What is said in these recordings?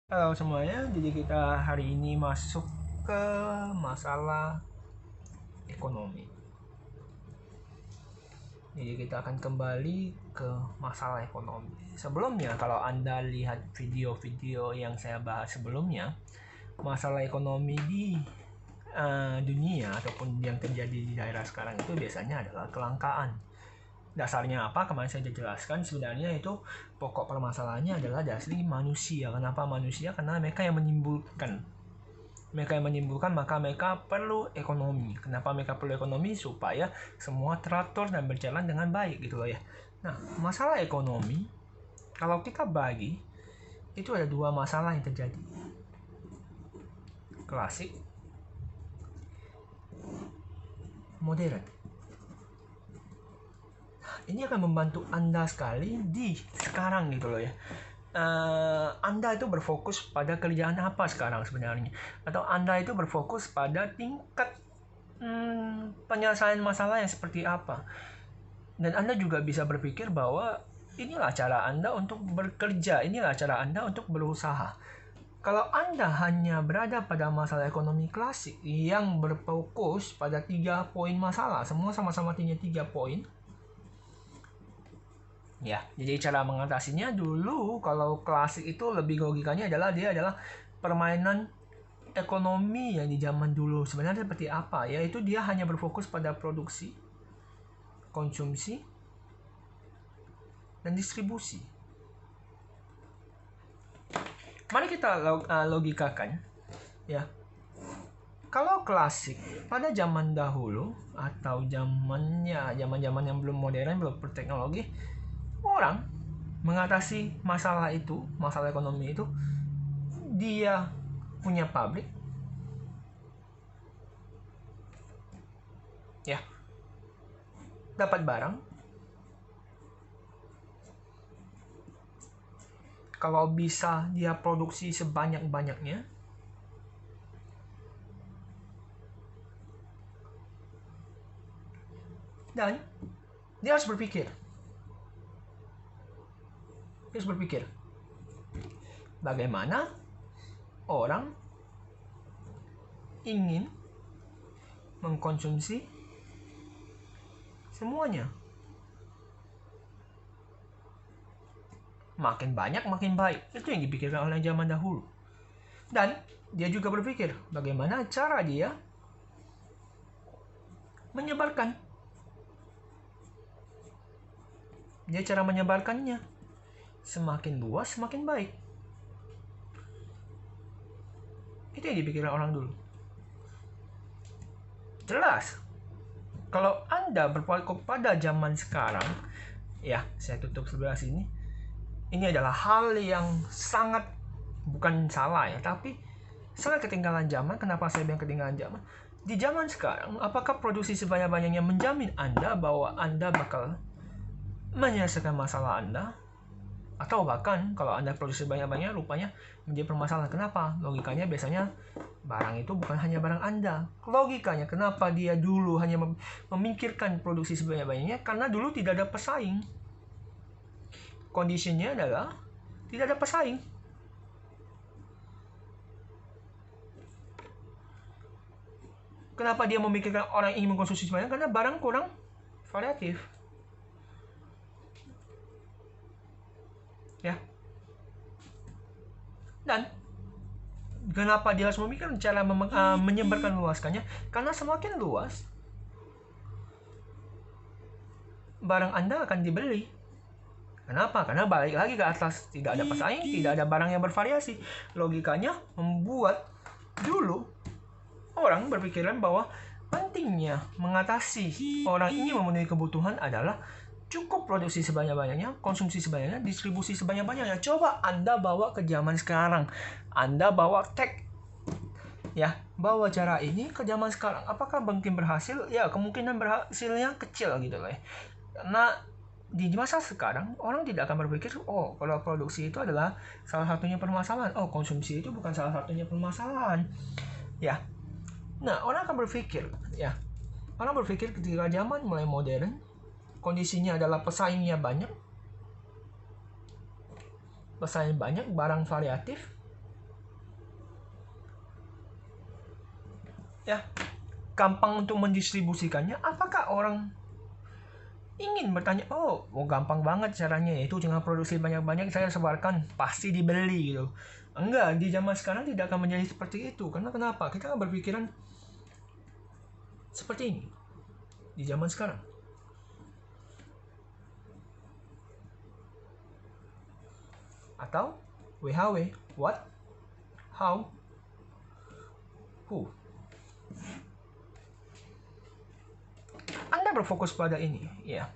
Halo semuanya, jadi kita hari ini masuk ke masalah ekonomi. Jadi kita akan kembali ke masalah ekonomi. Sebelumnya, kalau Anda lihat video-video yang saya bahas sebelumnya, masalah ekonomi di dunia ataupun yang terjadi di daerah sekarang itu biasanya adalah kelangkaan. Dasarnya apa? Kemarin saya sudah jelaskan, sebenarnya itu pokok permasalahannya adalah dari manusia. Kenapa manusia? Karena mereka yang menimbulkan, maka mereka perlu ekonomi. Kenapa mereka perlu ekonomi? Supaya semua teratur dan berjalan dengan baik gitu loh ya. Nah, masalah ekonomi kalau kita bagi itu ada dua masalah yang terjadi. Klasik, modern. Ini akan membantu Anda sekali di sekarang gitu loh ya. Anda itu berfokus pada kerjaan apa sekarang sebenarnya, atau Anda itu berfokus pada tingkat penyelesaian masalah yang seperti apa. Dan Anda juga bisa berpikir bahwa inilah cara Anda untuk bekerja, inilah cara Anda untuk berusaha. Kalau Anda hanya berada pada masalah ekonomi klasik yang berfokus pada 3 poin masalah, semua sama-sama punya 3 poin. Ya, jadi cara mengatasinya dulu kalau klasik itu lebih logikanya adalah dia adalah permainan ekonomi yang di zaman dulu. Sebenarnya seperti apa? Yaitu dia hanya berfokus pada produksi, konsumsi, dan distribusi. Mari kita logikakan, ya. Kalau klasik pada zaman dahulu atau zaman yang belum modern, belum berteknologi, orang mengatasi masalah itu, masalah ekonomi itu, dia punya pabrik, ya, dapat barang. Kalau bisa dia produksi sebanyak-banyaknya, dan dia harus berpikir bagaimana orang ingin mengkonsumsi semuanya. Makin banyak makin baik. Itu yang dipikirkan oleh zaman dahulu. Dan dia juga berpikir bagaimana cara dia menyebarkan. Dia cara menyebarkannya semakin luas semakin baik. Itu yang dipikirkan orang dulu. Jelas, kalau Anda berfokus pada zaman sekarang, ya, saya tutup sebelah sini. Ini adalah hal yang sangat bukan salah ya, tapi sangat ketinggalan zaman. Kenapa saya bilang ketinggalan zaman? Di zaman sekarang, apakah produksi sebanyak-banyaknya menjamin Anda bahwa Anda bakal menyelesaikan masalah Anda? Atau bahkan kalau Anda produksi banyak-banyak rupanya menjadi permasalahan. Kenapa? Logikanya biasanya barang itu bukan hanya barang Anda. Logikanya kenapa dia dulu hanya memikirkan produksi sebanyak-banyaknya? Karena dulu tidak ada pesaing. Kondisinya adalah tidak ada pesaing. Kenapa dia memikirkan orang ingin mengkonsumsi sebanyak? Karena barang kurang variatif. Ya. Dan kenapa dia harus memikirkan cara menyebarkan luaskannya? Karena semakin luas barang Anda akan dibeli. Kenapa? Karena balik lagi ke atas, tidak ada pesaing, tidak ada barang yang bervariasi. Logikanya membuat dulu orang berpikiran bahwa pentingnya mengatasi orang ingin memenuhi kebutuhan adalah cukup produksi sebanyak-banyaknya, konsumsi sebanyak-banyaknya, distribusi sebanyak-banyaknya. Coba Anda bawa ke zaman sekarang. Anda bawa ya, bawa cara ini ke zaman sekarang. Apakah mungkin berhasil? Ya, kemungkinan berhasilnya kecil gitu loh ya. Karena di masa sekarang orang tidak akan berpikir, oh, kalau produksi itu adalah salah satunya permasalahan. Oh, konsumsi itu bukan salah satunya permasalahan. Ya. Nah, orang akan berpikir, ya. Orang berpikir ketika zaman mulai modern, kondisinya adalah pesaingnya banyak, barang variatif, ya gampang untuk mendistribusikannya, apakah orang ingin bertanya, oh gampang banget caranya, itu tinggal produksi banyak-banyak, saya sebarkan, pasti dibeli gitu. Enggak, di zaman sekarang tidak akan menjadi seperti itu. Karena kenapa? Kita berpikiran seperti ini di zaman sekarang. Atau WHW, what, how, who. Anda berfokus pada ini, ya,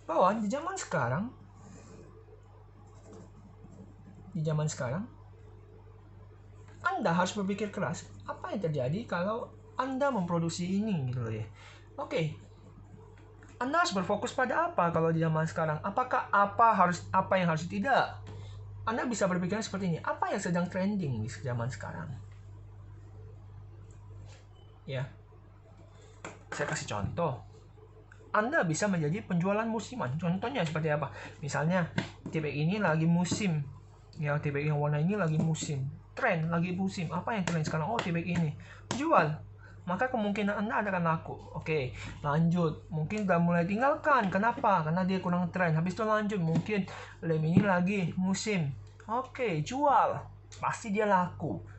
bahwa di zaman sekarang Anda harus berpikir keras, apa yang terjadi kalau Anda memproduksi ini gitu ya. Oke. Anda harus berfokus pada apa kalau di zaman sekarang? Apakah apa yang harus tidak? Anda bisa berpikir seperti ini, apa yang sedang trending di zaman sekarang? Ya. Saya kasih contoh. Anda bisa menjadi penjualan musiman. Contohnya seperti apa? Misalnya, t-bag ini lagi musim. Ya, t-bag yang warna ini lagi musim. Tren lagi musim. Apa yang tren sekarang? Oh, t-bag ini. Jual. Maka kemungkinan Anda akan laku. Oke, lanjut. Mungkin udah mulai tinggalkan. Kenapa? Karena dia kurang tren. Habis itu lanjut. Mungkin lem ini lagi musim. Oke, jual. Pasti dia laku.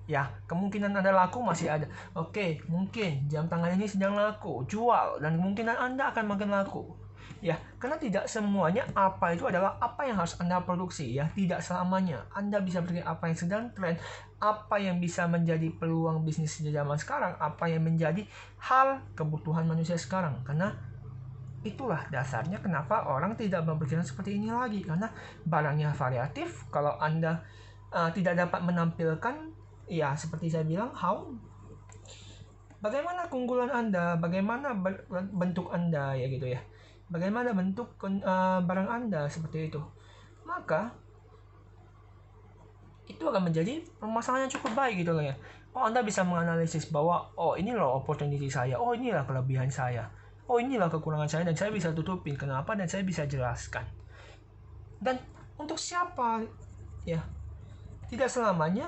Ya, kemungkinan Anda laku masih ada. Oke, mungkin jam tangan ini sedang laku, jual, dan kemungkinan Anda akan makin laku. Ya, karena tidak semuanya apa itu adalah apa yang harus Anda produksi. Ya, tidak selamanya. Anda bisa berpikir apa yang sedang tren, apa yang bisa menjadi peluang bisnis di zaman sekarang, apa yang menjadi hal kebutuhan manusia sekarang. Karena itulah dasarnya kenapa orang tidak berpikiran seperti ini lagi. Karena barangnya variatif. Kalau Anda tidak dapat menampilkan, ya seperti saya bilang, how, bagaimana keunggulan Anda, bagaimana bentuk Anda, ya gitu ya, bagaimana bentuk barang Anda seperti itu, maka itu akan menjadi permasalahan yang cukup baik gitu loh ya. Oh, Anda bisa menganalisis bahwa oh ini loh opportunity saya, oh inilah kelebihan saya, oh inilah kekurangan saya, dan saya bisa tutupin kenapa, dan saya bisa jelaskan. Dan untuk siapa, ya, tidak selamanya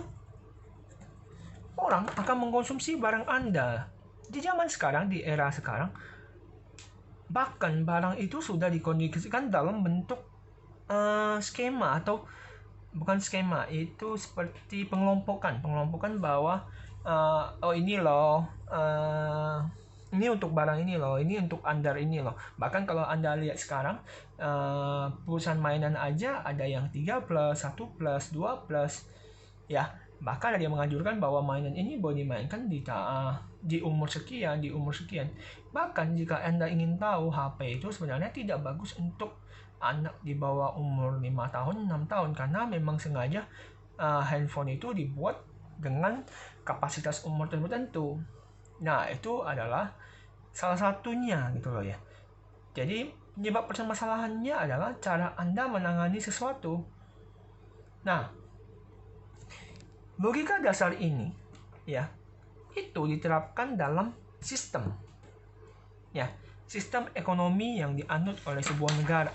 orang akan mengkonsumsi barang Anda. Di zaman sekarang, di era sekarang, bahkan barang itu sudah dikondisikan dalam bentuk skema, atau bukan skema, itu seperti pengelompokan bahwa oh ini loh, ini untuk barang ini loh, ini untuk under ini loh. Bahkan kalau Anda lihat sekarang, perusahaan mainan aja ada yang 3+, 1+, 2+, ya. Bahkan ada yang menganjurkan bahwa mainan ini boleh dimainkan di umur sekian, Bahkan jika Anda ingin tahu, HP itu sebenarnya tidak bagus untuk anak di bawah umur 5 tahun, 6 tahun. Karena memang sengaja handphone itu dibuat dengan kapasitas umur tertentu. Nah, itu adalah salah satunya gitu loh ya. Jadi, penyebab permasalahannya adalah cara Anda menangani sesuatu. Nah, logika dasar ini, ya, itu diterapkan dalam sistem, ya, sistem ekonomi yang dianut oleh sebuah negara.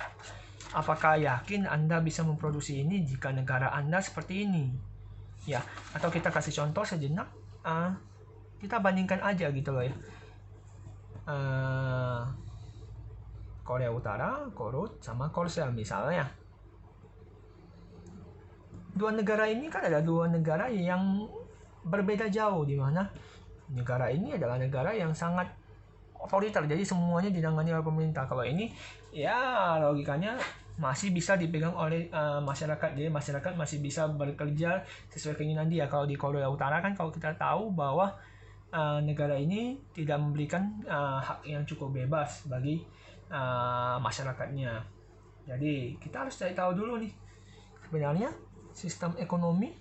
Apakah yakin Anda bisa memproduksi ini jika negara Anda seperti ini? Ya, atau kita kasih contoh sejenak, kita bandingkan aja gitu loh ya. Korea Utara, Korut, sama Korsel misalnya. Dua negara ini kan ada dua negara yang berbeda jauh, di mana negara ini adalah negara yang sangat otoriter, jadi semuanya ditangani oleh pemerintah. Kalau ini ya logikanya masih bisa dipegang oleh masyarakat, jadi masyarakat masih bisa bekerja sesuai keinginan dia. Kalau di Korea Utara kan, kalau kita tahu bahwa negara ini tidak memberikan hak yang cukup bebas bagi masyarakatnya. Jadi kita harus cari tahu dulu nih, sebenarnya sistem ekonomi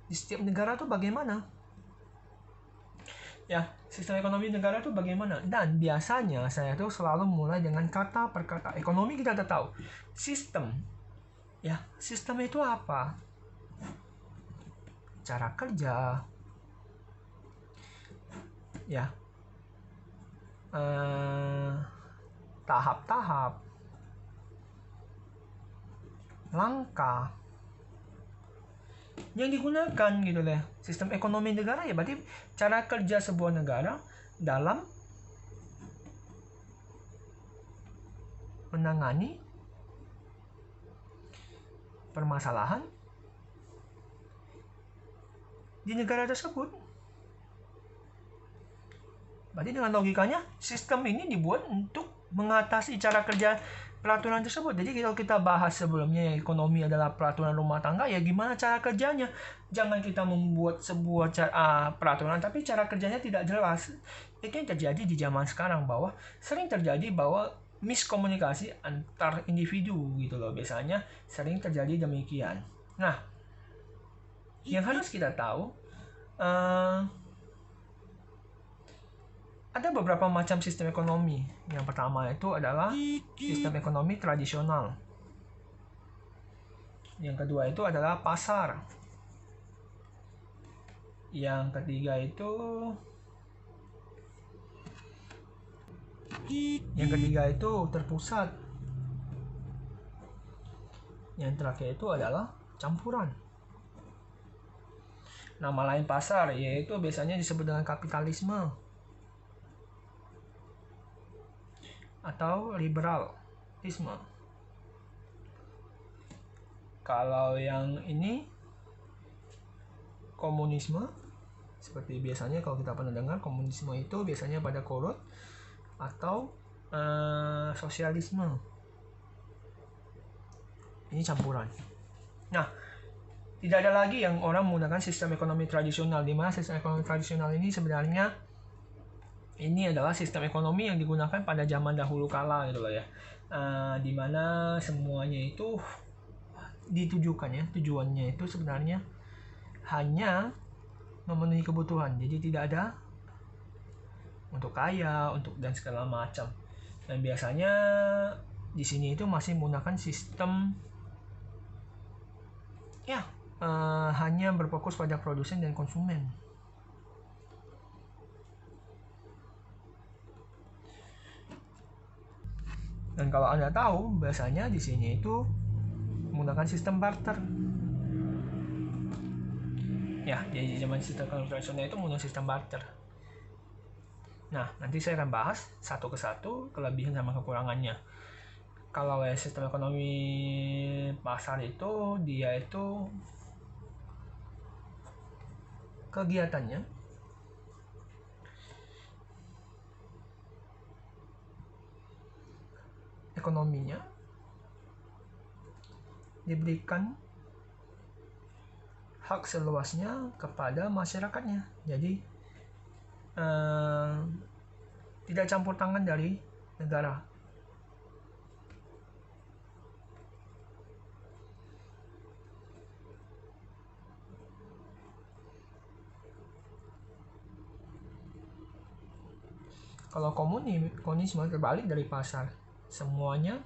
di setiap negara tuh bagaimana. Ya, sistem ekonomi negara tuh bagaimana. Dan biasanya saya tuh selalu mulai dengan kata per kata. Ekonomi kita udah tahu. Sistem. Ya, sistem itu apa? Cara kerja. Ya. Tahap-tahap. Langkah. yang digunakan gitu loh. Sistem ekonomi negara ya berarti cara kerja sebuah negara dalam menangani permasalahan di negara tersebut. Berarti dengan logikanya sistem ini dibuat untuk mengatasi cara kerja peraturan tersebut. Jadi kalau kita bahas sebelumnya ekonomi adalah peraturan rumah tangga, ya gimana cara kerjanya. Jangan kita membuat sebuah peraturan tapi cara kerjanya tidak jelas. Itu yang terjadi di zaman sekarang, bahwa sering terjadi bahwa miskomunikasi antar individu gitu loh. Biasanya sering terjadi demikian. Nah, yang harus kita tahu ada beberapa macam sistem ekonomi. Yang pertama itu adalah sistem ekonomi tradisional. Yang kedua itu adalah pasar. Yang ketiga itu terpusat. Yang terakhir itu adalah campuran. Nama lain pasar yaitu biasanya disebut dengan kapitalisme atau liberalisme. Kalau yang ini komunisme, seperti biasanya kalau kita pernah dengar, komunisme itu biasanya pada korut, atau sosialisme. Ini campuran. Nah, tidak ada lagi yang orang menggunakan sistem ekonomi tradisional, di mana sistem ekonomi tradisional ini sebenarnya ini adalah sistem ekonomi yang digunakan pada zaman dahulu kala gitu loh ya, dimana semuanya itu ditujukan ya, tujuannya itu sebenarnya hanya memenuhi kebutuhan, jadi tidak ada untuk kaya, untuk dan segala macam. Dan biasanya di sini itu masih menggunakan sistem ya hanya berfokus pada produsen dan konsumen. Dan kalau Anda tahu, biasanya di sini itu menggunakan sistem barter. Ya, jadi zaman sistem konvensional itu menggunakan sistem barter. Nah, nanti saya akan bahas satu ke satu kelebihan sama kekurangannya. Kalau sistem ekonomi pasar itu, dia itu kegiatannya ekonominya diberikan hak seluasnya kepada masyarakatnya. Jadi tidak campur tangan dari negara. Kalau komunisme terbalik dari pasar, semuanya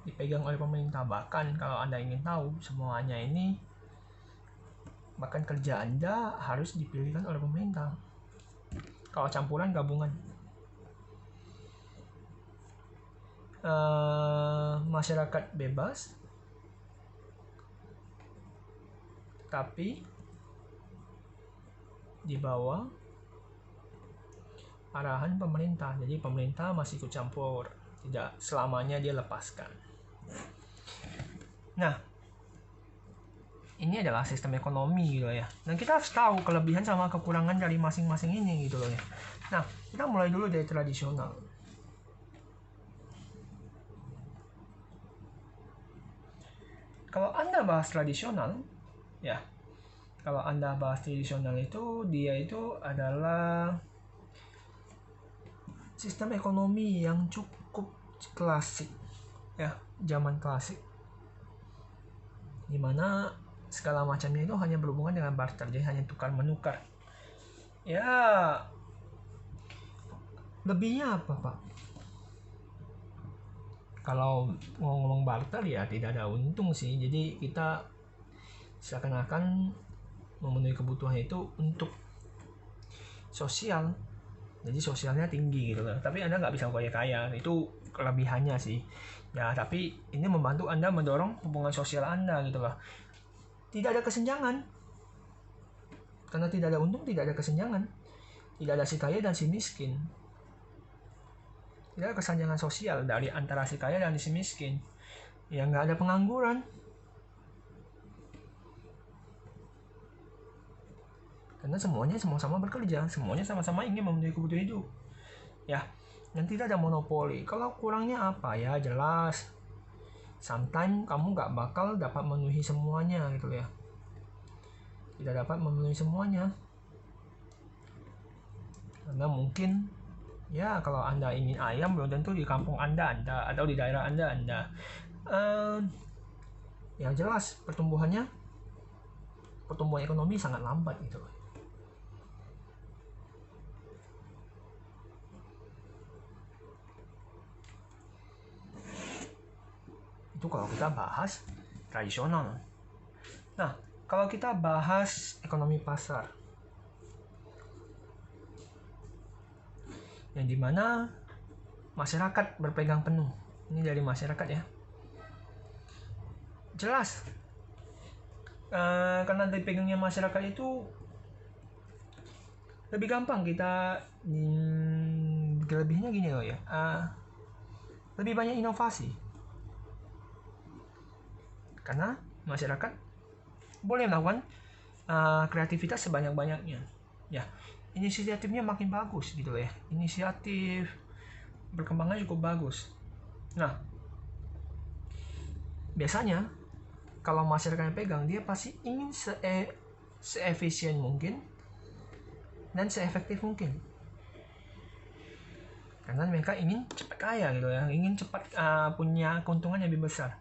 dipegang oleh pemerintah. Bahkan kalau Anda ingin tahu, semuanya ini, bahkan kerja Anda harus dipilihkan oleh pemerintah. Kalau campuran gabungan, masyarakat bebas, tapi di bawah arahan pemerintah. Jadi pemerintah masih ikut campur, tidak selamanya dia lepaskan. Nah, ini adalah sistem ekonomi gitu ya. Dan kita harus tahu kelebihan sama kekurangan dari masing-masing ini gitu loh ya. Nah, kita mulai dulu dari tradisional. Kalau Anda bahas tradisional, ya, kalau Anda bahas tradisional itu, dia itu adalah sistem ekonomi yang cukup klasik, ya, zaman klasik, dimana segala macamnya itu hanya berhubungan dengan barter, jadi hanya tukar menukar. Ya, lebihnya apa Pak? Kalau ngomong barter ya tidak ada untung sih, jadi kita seakan-akan memenuhi kebutuhan itu untuk sosial. Jadi sosialnya tinggi gitu loh. Tapi Anda nggak bisa kaya-kaya, itu kelebihannya sih. Ya, tapi ini membantu Anda mendorong hubungan sosial Anda gitu loh. tidak ada kesenjangan. Karena tidak ada untung, tidak ada kesenjangan. Tidak ada si kaya dan si miskin. Tidak ada kesenjangan sosial dari antara si kaya dan si miskin. Ya nggak ada pengangguran. Karena semuanya sama-sama bekerja, semuanya sama-sama ingin memenuhi kebutuhan hidup. Ya, dan tidak ada monopoli. Kalau kurangnya apa ya jelas. Sometimes kamu nggak bakal dapat memenuhi semuanya gitu ya. Tidak dapat memenuhi semuanya. Karena mungkin ya kalau Anda ingin ayam belum tentu di kampung Anda atau di daerah Anda. Ya jelas pertumbuhan ekonomi sangat lambat gitu. Itu kalau kita bahas tradisional. Nah, kalau kita bahas ekonomi pasar, yang dimana masyarakat berpegang penuh. Ini dari masyarakat ya. Jelas. Karena dipegangnya masyarakat itu lebih gampang kita kelebihnya gini loh ya. Lebih banyak inovasi. Karena masyarakat boleh melakukan kreativitas sebanyak-banyaknya. Ya, inisiatifnya makin bagus gitu ya. Inisiatif berkembangnya cukup bagus. Nah, biasanya kalau masyarakat yang pegang, dia pasti ingin se-efisien mungkin dan se-efektif mungkin. Karena mereka ingin cepat kaya gitu ya, ingin cepat punya keuntungan yang lebih besar.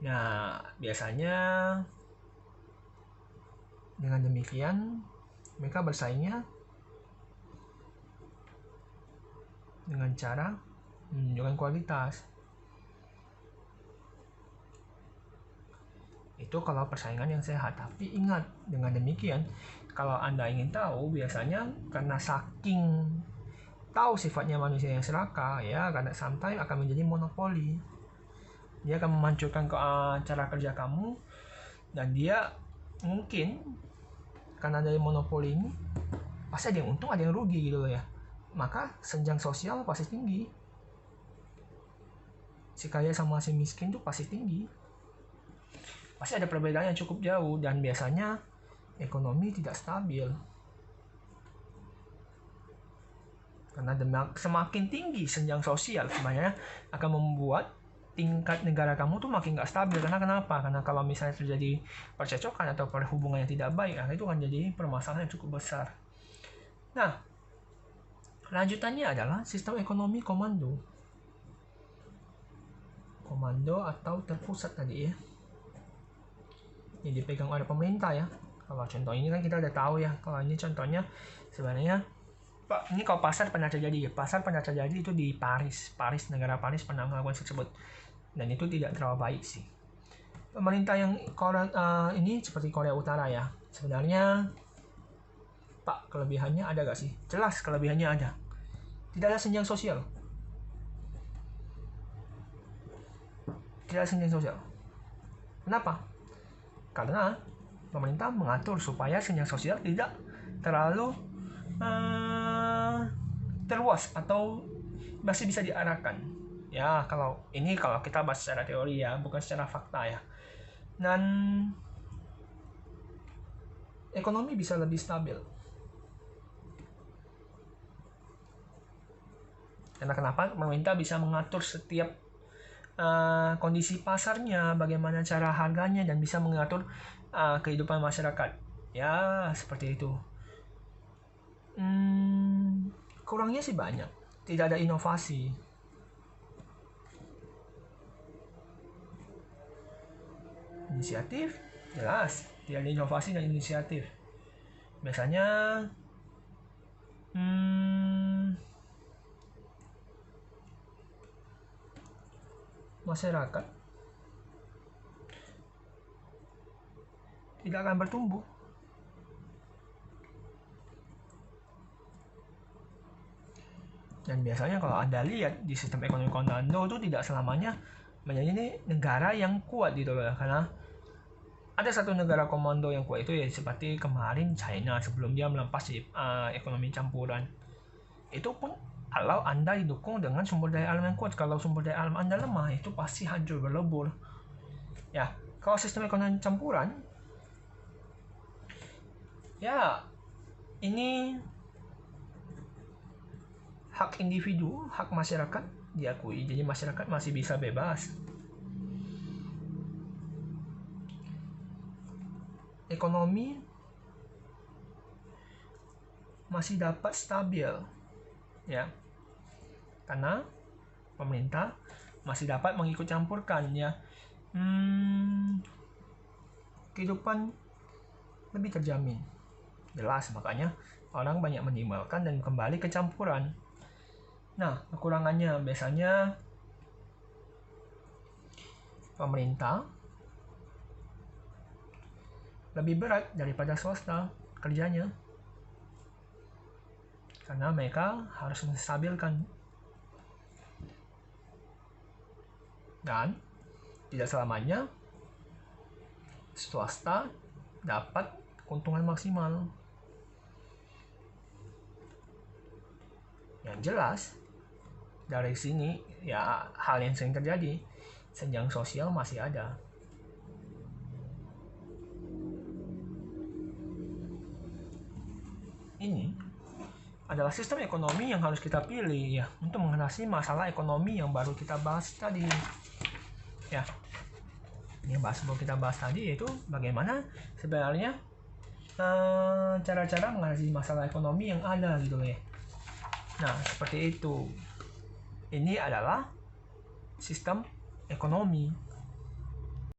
Nah, biasanya dengan demikian mereka bersaingnya dengan cara menunjukkan kualitas. Itu kalau persaingan yang sehat. Tapi ingat, dengan demikian kalau Anda ingin tahu, biasanya karena saking tahu sifatnya manusia yang serakah ya, karena sometimes akan menjadi monopoli. Dia akan memancurkan cara kerja kamu, dan dia mungkin karena dari monopoli ini pasti ada yang untung ada yang rugi gitu loh ya. Maka senjang sosial pasti tinggi. Si kaya sama si miskin tuh pasti tinggi. Pasti ada perbedaan yang cukup jauh, dan biasanya ekonomi tidak stabil. Karena semakin tinggi senjang sosial sebenarnya akan membuat tingkat negara kamu tuh makin gak stabil. Karena kenapa? Karena kalau misalnya terjadi percecokan atau perhubungan yang tidak baik, itu akan jadi permasalahan yang cukup besar. Nah, lanjutannya adalah sistem ekonomi komando. Komando atau terpusat tadi ya, yang dipegang oleh pemerintah ya. Kalau contoh ini kan kita udah tahu ya. Kalau ini contohnya sebenarnya Pak, ini kalau pasar pernah terjadi ya. Pasar pernah terjadi itu di Paris, negara Paris pernah melakukan tersebut. Dan itu tidak terlalu baik sih. Pemerintah yang ini seperti Korea Utara ya. Sebenarnya Pak, kelebihannya ada gak sih? Jelas kelebihannya ada. Tidak ada senjang sosial. Tidak ada senjang sosial. Kenapa? Karena pemerintah mengatur supaya senjang sosial tidak terlalu terluas atau masih bisa diarahkan. Ya, kalau kita bahas secara teori ya, bukan secara fakta ya. Dan ekonomi bisa lebih stabil. Karena kenapa? Pemerintah bisa mengatur setiap kondisi pasarnya, bagaimana cara harganya, dan bisa mengatur kehidupan masyarakat. Ya, seperti itu. Kurangnya sih banyak. Tidak ada inovasi. Inisiatif, jelas. Tidak ada inovasi dan inisiatif. Biasanya masyarakat tidak akan bertumbuh. Dan biasanya kalau Anda lihat di sistem ekonomi komando itu tidak selamanya menjadi negara yang kuat gitu loh. Karena ada satu negara komando yang kuat itu ya seperti kemarin China sebelum dia melempas ekonomi campuran. Itu pun kalau Anda didukung dengan sumber daya alam yang kuat. Kalau sumber daya alam Anda lemah, itu pasti hancur berlebur. Ya, kalau sistem ekonomi campuran, ya ini hak individu, hak masyarakat diakui. Jadi masyarakat masih bisa bebas. Ekonomi masih dapat stabil, ya, karena pemerintah masih dapat mengikut campurkan, ya. Kehidupan lebih terjamin, jelas, makanya orang banyak meninggalkan dan kembali ke campuran. Nah, kekurangannya biasanya pemerintah lebih berat daripada swasta kerjanya, karena mereka harus menstabilkan, dan tidak selamanya swasta dapat keuntungan maksimal. Yang jelas dari sini ya hal yang sering terjadi, senjang sosial masih ada. Ini adalah sistem ekonomi yang harus kita pilih, ya, untuk mengatasi masalah ekonomi yang baru kita bahas tadi. Ya, yang baru kita bahas tadi yaitu bagaimana sebenarnya cara-cara mengatasi masalah ekonomi yang ada gitu ya. Nah, seperti itu. Ini adalah sistem ekonomi.